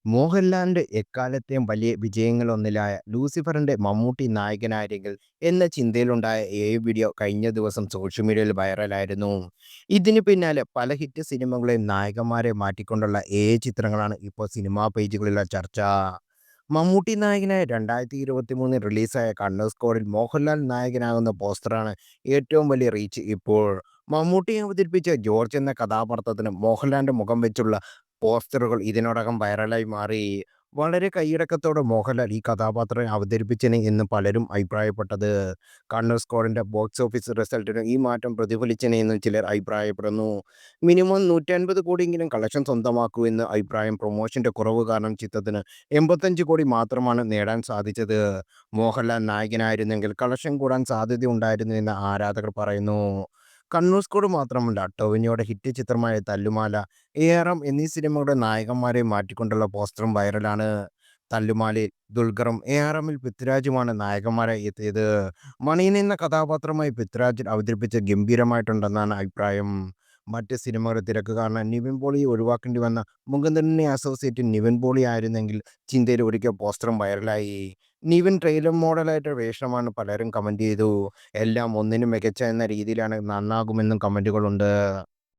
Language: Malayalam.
മോഹൻലാലിന്റെ എക്കാലത്തെയും വലിയ വിജയങ്ങളൊന്നിലായ ലൂസിഫറിന്റെ മമ്മൂട്ടി നായകനാരെങ്കിൽ എന്ന ചിന്തയിലുണ്ടായ വീഡിയോ കഴിഞ്ഞ ദിവസം സോഷ്യൽ മീഡിയയിൽ വൈറലായിരുന്നു. ഇതിന് പിന്നാലെ പല ഹിറ്റ് സിനിമകളെയും നായകന്മാരെ മാറ്റിക്കൊണ്ടുള്ള ചിത്രങ്ങളാണ് ഇപ്പോൾ സിനിമാ പേജുകളിലെ ചർച്ച. മമ്മൂട്ടി നായകനായ 2023 റിലീസായ കണ്ണൂർ സ്ക്വാഡിൽ മോഹൻലാൽ നായകനാകുന്ന പോസ്റ്ററാണ് ഏറ്റവും വലിയ റീച്ച് ഇപ്പോൾ. മമ്മൂട്ടി അവതരിപ്പിച്ച ജോർജ് എന്ന കഥാപാത്രത്തിന് മോഹൻലാലിന്റെ മുഖം വെച്ചുള്ള പോസ്റ്ററുകൾ ഇതിനോടകം വൈറലായി മാറി. വളരെ കൈയടക്കത്തോടെ മോഹൻലാൽ ഈ കഥാപാത്രം അവതരിപ്പിച്ചന് എന്ന് പലരും അഭിപ്രായപ്പെട്ടത്. കണ്ണൂർ സ്ക്വാഡിന്റെ ബോക്സ് ഓഫീസ് റിസൾട്ടിന് ഈ മാറ്റം പ്രതിഫലിച്ചനെ എന്നും ചിലർ അഭിപ്രായപ്പെടുന്നു. മിനിമം 150 കോടിയെങ്കിലും കളക്ഷൻ സ്വന്തമാക്കൂ എന്ന് അഭിപ്രായം. പ്രൊമോഷന്റെ കുറവ് കാരണം ചിത്രത്തിന് 85 കോടി മാത്രമാണ് നേടാൻ സാധിച്ചത്. മോഹൻലാൽ നായകനായിരുന്നെങ്കിൽ കളക്ഷൻ കൂടാൻ സാധ്യതയുണ്ടായിരുന്നു എന്ന് ആരാധകർ പറയുന്നു. കണ്ണൂർ സ്ക്വാഡ് മാത്രമല്ല, ടൊവിനോയുടെ ഹിറ്റ് ചിത്രമായ തല്ലുമാല, ARM എന്നീ സിനിമകളുടെ നായകന്മാരെ മാറ്റിക്കൊണ്ടുള്ള പോസ്റ്ററും വൈറലാണ്. തല്ലുമാലയിൽ ദുൽഖറും ARMൽ പൃഥ്വിരാജുമാണ് നായകന്മാരായി എത്തിയത്. മണിയൻ എന്ന കഥാപാത്രമായി പൃഥ്വിരാജ് അവതരിപ്പിച്ച് ഗംഭീരമായിട്ടുണ്ടെന്നാണ് അഭിപ്രായം. മറ്റ് സിനിമകളുടെ തിരക്ക് കാരണം നിവിൻ പോളിയെ ഒഴിവാക്കേണ്ടി വന്ന മുകുന്ദനെ അസോസിയേറ്റ് നിവിൻ പോളി ആയിരുന്നെങ്കിൽ ചിന്തയിൽ ഒരിക്കൽ പോസ്റ്ററും വൈറലായി. നിവിൻ ട്രെയിലർ മോഡലായിട്ട് വേഷമാണ് പലരും കമന്റ് ചെയ്തു. എല്ലാം ഒന്നിനും മികച്ച എന്ന രീതിയിലാണ്, നന്നാകുമെന്നും കമന്റുകളുണ്ട്.